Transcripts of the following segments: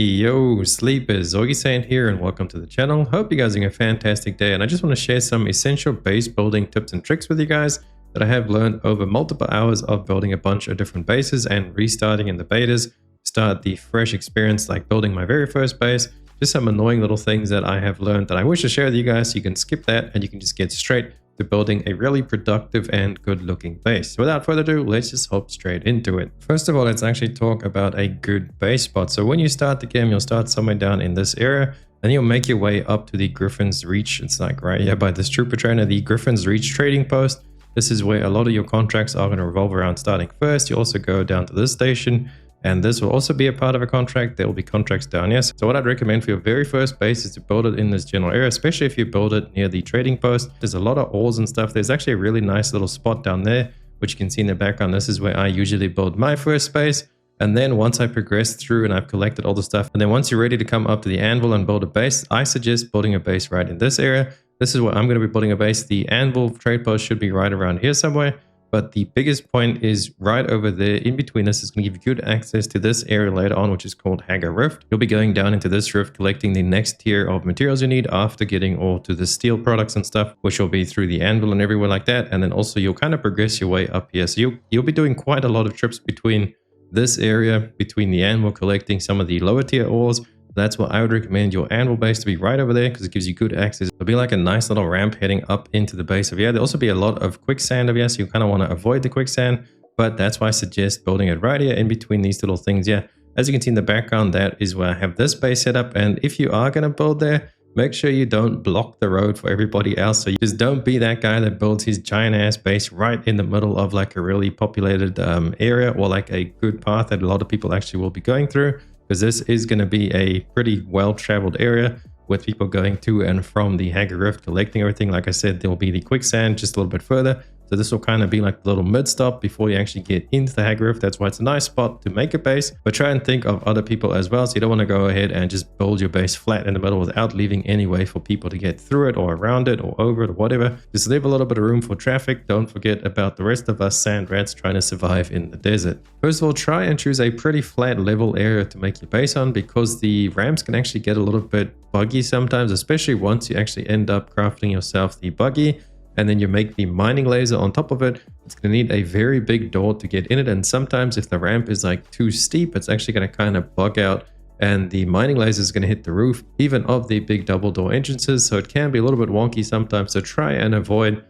Yo, sleepers, Augiesaint here and welcome to the channel. Hope you guys are having a fantastic day, and I just want to share some essential base building tips and tricks with you guys that I have learned over multiple hours of building a bunch of different bases and restarting in the betas. Start the fresh experience like building my very first base. Just some annoying little things that I have learned that I wish to share with you guys, so you can skip that and you can just get straight to building a really productive and good looking base. So without further ado, let's just hop straight into it. First of all, let's actually talk about a good base spot. So when you start the game, you'll start somewhere down in this area and you'll make your way up to the Griffin's Reach. It's like right here by this trooper trainer, the Griffin's Reach trading post. This is where a lot of your contracts are going to revolve around starting first. You also go down to this station, and this will also be a part of a contract. There will be contracts down here. So what I'd recommend for your very first base is to build it in this general area, especially if you build it near the trading post. There's a lot of ores and stuff. There's actually a really nice little spot down there, which you can see in the background. This is where I usually build my first base. And then once I progress through and I've collected all the stuff, and then once you're ready to come up to the anvil and build a base, I suggest building a base right in this area. This is where I'm going to be building a base. The anvil trade post should be right around here somewhere. But the biggest point is right over there in between us. Is going to give you good access to this area later on, which is called Hagar Rift. You'll be going down into this rift, collecting the next tier of materials you need after getting all to the steel products and stuff, which will be through the anvil and everywhere like that. And then also you'll kind of progress your way up here. So you'll be doing quite a lot of trips between this area, between the anvil, collecting some of the lower tier ores. That's what I would recommend your anvil base to be right over there, because it gives you good access. It'll be like a nice little ramp heading up into the base of here. There'll also be a lot of quicksand over here, so you kind of want to avoid the quicksand, but that's why I suggest building it right here in between these little things. Yeah, as you can see in the background, that is where I have this base set up. And if you are going to build there, make sure you don't block the road for everybody else. So you just don't be that guy that builds his giant ass base right in the middle of like a really populated area, or like a good path that a lot of people actually will be going through. Because this is going to be a pretty well-traveled area with people going to and from the Hagar Rift, collecting everything. Like I said, there will be the quicksand just a little bit further. So this will kind of be like the little mid-stop before you actually get into the Hagar Rift. That's why it's a nice spot to make a base. But try and think of other people as well. So you don't want to go ahead and just build your base flat in the middle without leaving any way for people to get through it or around it or over it or whatever. Just leave a little bit of room for traffic. Don't forget about the rest of us sand rats trying to survive in the desert. First of all, try and choose a pretty flat level area to make your base on, because the ramps can actually get a little bit buggy sometimes, especially once you actually end up crafting yourself the buggy. And then you make the mining laser on top of it. It's going to need a very big door to get in it. And sometimes if the ramp is like too steep, it's actually going to kind of bug out. And the mining laser is going to hit the roof, even of the big double door entrances. So it can be a little bit wonky sometimes. So try and avoid,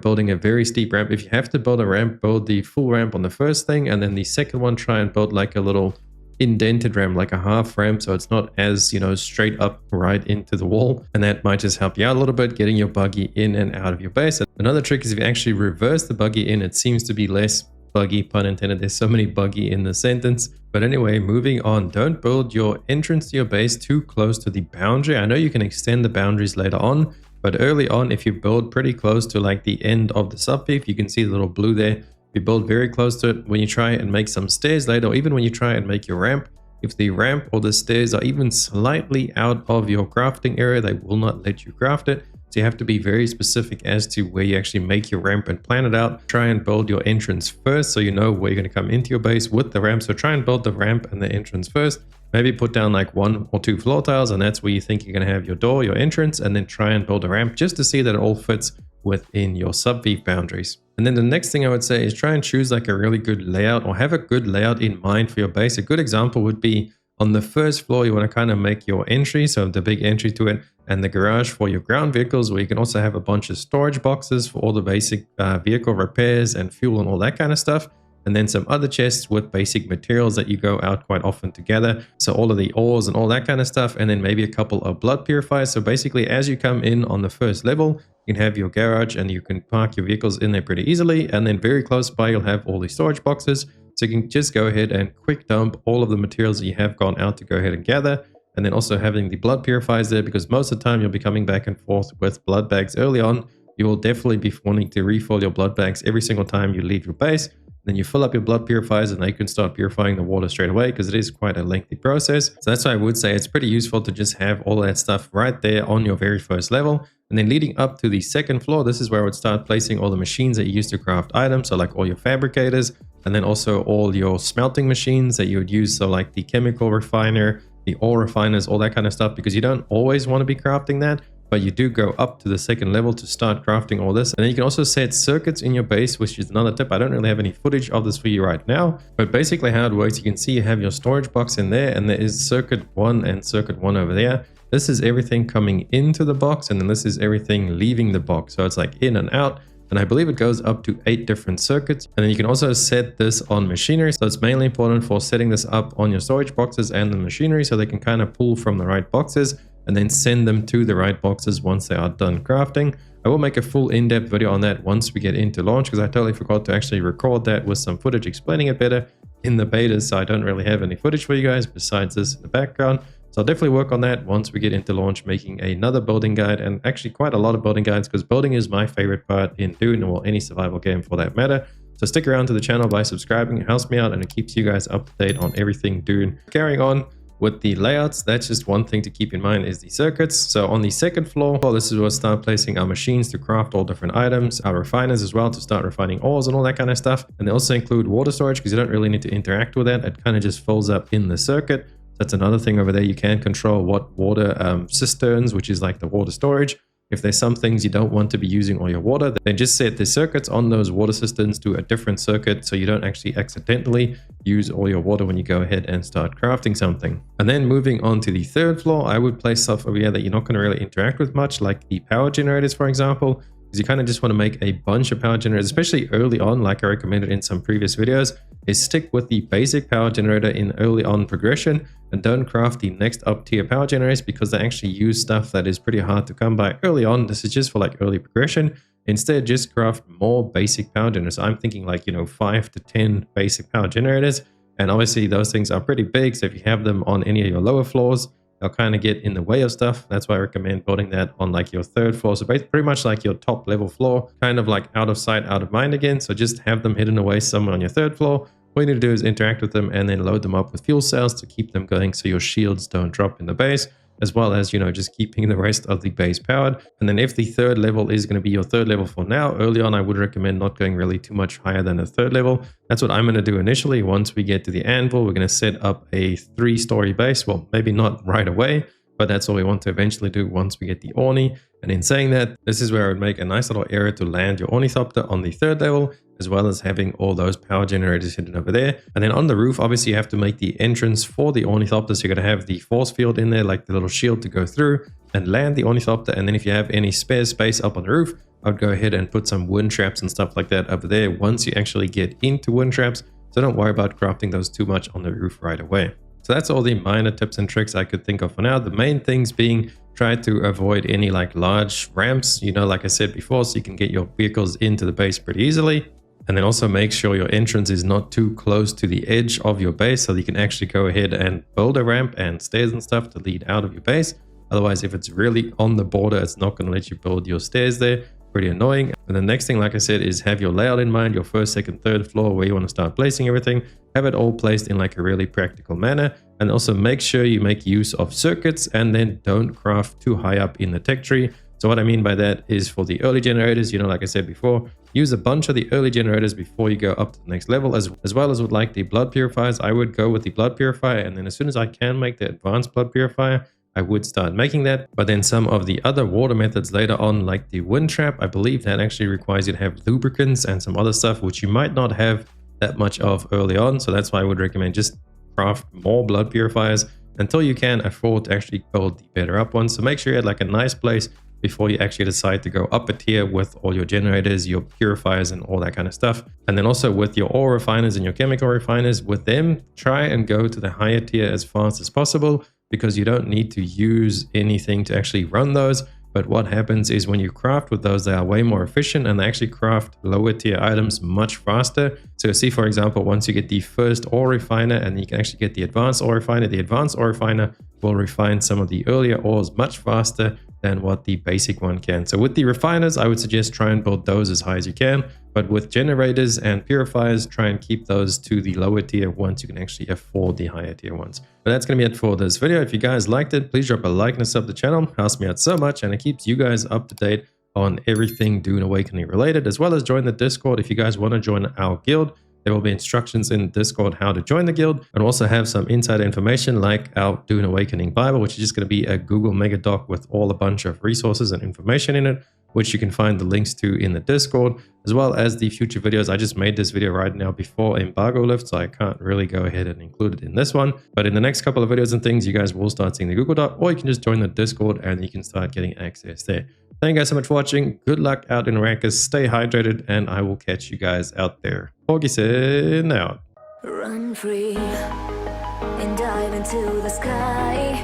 building a very steep ramp. If you have to build a ramp, build the full ramp on the first thing. And then the second one, try and build like a little indented ramp, like a half ramp, so it's not as straight up right into the wall, and that might just help you out a little bit getting your buggy in and out of your base. Another trick is if you actually reverse the buggy in, it seems to be less buggy, pun intended. There's so many buggy in the sentence. But anyway, moving on, don't build your entrance to your base too close to the boundary. I know you can extend the boundaries later on, but early on, if you build pretty close to like the end of the subbeef, you can see the little blue there. You build very close to it. When you try and make some stairs later, or even when you try and make your ramp, if the ramp or the stairs are even slightly out of your crafting area, they will not let you craft it. So you have to be very specific as to where you actually make your ramp and plan it out. Try and build your entrance first, so you know where you're going to come into your base with the ramp. So try and build the ramp and the entrance first. Maybe put down like 1 or 2 floor tiles, and that's where you think you're going to have your door, your entrance, and then try and build a ramp just to see that it all fits within your subbeef boundaries. And then the next thing I would say is try and choose like a really good layout, or have a good layout in mind for your base. A good example would be on the first floor, you want to kind of make your entry, so the big entry to it, and the garage for your ground vehicles, where you can also have a bunch of storage boxes for all the basic vehicle repairs and fuel and all that kind of stuff. And then some other chests with basic materials that you go out quite often together. So all of the ores and all that kind of stuff. And then maybe a couple of blood purifiers. So basically, as you come in on the first level, you can have your garage and you can park your vehicles in there pretty easily. And then very close by, you'll have all the storage boxes. So you can just go ahead and quick dump all of the materials that you have gone out to go ahead and gather. And then also having the blood purifiers there, because most of the time you'll be coming back and forth with blood bags early on. You will definitely be wanting to refill your blood bags every single time you leave your base. Then you fill up your blood purifiers and they can start purifying the water straight away, because it is quite a lengthy process. So that's why I would say it's pretty useful to just have all that stuff right there on your very first level. And then leading up to the second floor, this is where I would start placing all the machines that you use to craft items. So like all your fabricators, and then also all your smelting machines that you would use. So like the chemical refiner, the ore refiners, all that kind of stuff, because you don't always want to be crafting that, but you do go up to the second level to start crafting all this. And then you can also set circuits in your base, which is another tip. I don't really have any footage of this for you right now, but basically how it works, you can see you have your storage box in there, and there is circuit 1 and circuit 1 over there. This is everything coming into the box, and then this is everything leaving the box. So it's like in and out. And I believe it goes up to 8 different circuits. And then you can also set this on machinery. So it's mainly important for setting this up on your storage boxes and the machinery, so they can kind of pull from the right boxes and then send them to the right boxes once they are done crafting. I will make a full in-depth video on that once we get into launch, because I totally forgot to actually record that with some footage explaining it better in the beta. So I don't really have any footage for you guys besides this in the background. So I'll definitely work on that once we get into launch, making another building guide, and actually quite a lot of building guides, because building is my favorite part in Dune, or any survival game for that matter. So stick around to the channel by subscribing. It helps me out and it keeps you guys up to date on everything Dune. Carrying on with the layouts, that's just one thing to keep in mind, is the circuits. So on the second floor, well, this is where we'll start placing our machines to craft all different items, our refiners as well to start refining ores and all that kind of stuff. And they also include water storage, because you don't really need to interact with that. It kind of just fills up in the circuit. That's another thing over there. You can control what water cisterns, which is like the water storage. If there's some things you don't want to be using all your water, then just set the circuits on those water cisterns to a different circuit, so you don't actually accidentally use all your water when you go ahead and start crafting something. And then moving on to the third floor, I would place stuff over here that you're not going to really interact with much, like the power generators, for example, because you kind of just want to make a bunch of power generators, especially early on, like I recommended in some previous videos, is stick with the basic power generator in early on progression, and don't craft the next up tier power generators, because they actually use stuff that is pretty hard to come by early on. This is just for like early progression. Instead, just craft more basic power generators. I'm thinking like, 5 to 10 basic power generators. And obviously those things are pretty big. So if you have them on any of your lower floors, they'll kind of get in the way of stuff. That's why I recommend building that on like your third floor. So pretty much like your top level floor, kind of like out of sight, out of mind again. So just have them hidden away somewhere on your third floor. All you need to do is interact with them and then load them up with fuel cells to keep them going, so your shields don't drop in the base, as well as, just keeping the rest of the base powered. And then if the third level is going to be your third level for now, early on, I would recommend not going really too much higher than the third level. That's what I'm going to do initially. Once we get to the anvil, we're going to set up a 3-story base. Well, maybe not right away, but that's all we want to eventually do once we get the Orni. And in saying that, this is where I would make a nice little area to land your ornithopter on the third level, as well as having all those power generators hidden over there. And then on the roof, obviously you have to make the entrance for the ornithopter. So you're going to have the force field in there, like the little shield to go through and land the ornithopter. And then if you have any spare space up on the roof, I'd go ahead and put some wind traps and stuff like that over there once you actually get into wind traps. So don't worry about crafting those too much on the roof right away. So that's all the minor tips and tricks I could think of for now. The main things being, try to avoid any like large ramps, like I said before, so you can get your vehicles into the base pretty easily. And then also make sure your entrance is not too close to the edge of your base, so you can actually go ahead and build a ramp and stairs and stuff to lead out of your base. Otherwise, if it's really on the border, it's not going to let you build your stairs there. Pretty annoying. And the next thing, like I said, is have your layout in mind, your first, second, third floor, where you want to start placing everything. Have it all placed in like a really practical manner. And also make sure you make use of circuits, and then don't craft too high up in the tech tree. So what I mean by that is, for the early generators, like I said before, use a bunch of the early generators before you go up to the next level, as well as with like the blood purifiers. I would go with the blood purifier, and then as soon as I can make the advanced blood purifier, I would start making that. But then some of the other water methods later on, like the wind trap, I believe that actually requires you to have lubricants and some other stuff, which you might not have that much of early on. So that's why I would recommend just craft more blood purifiers until you can afford to actually build the better up ones. So make sure you have like a nice place before you actually decide to go up a tier with all your generators, your purifiers, and all that kind of stuff. And then also with your ore refiners and your chemical refiners, with them, try and go to the higher tier as fast as possible, because you don't need to use anything to actually run those. But what happens is, when you craft with those, they are way more efficient, and they actually craft lower tier items much faster. So you see, for example, once you get the first ore refiner, and you can actually get the advanced ore refiner, the advanced ore refiner will refine some of the earlier ores much faster than what the basic one can. So with the refiners, I would suggest try and build those as high as you can. But with generators and purifiers, try and keep those to the lower tier once you can actually afford the higher tier ones. But that's going to be it for this video. If you guys liked it, please drop a like and a sub to the channel. It helps me out so much, and it keeps you guys up to date on everything Dune Awakening related, as well as join the Discord if you guys want to join our guild. There will be instructions in Discord how to join the guild, and also have some insider information like our Dune Awakening Bible, which is just going to be a Google Mega Doc with all a bunch of resources and information in it, which you can find the links to in the Discord, as well as the future videos. I just made this video right now before embargo lift, so I can't really go ahead and include it in this one. But in the next couple of videos and things, you guys will start seeing the Google Doc, or you can just join the Discord and you can start getting access there. Thank you guys so much for watching. Good luck out in rankers. Stay hydrated, and I will catch you guys out there. Augiesaint out. Run free and dive into the sky.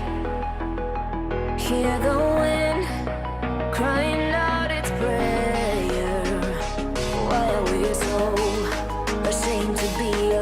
Hear the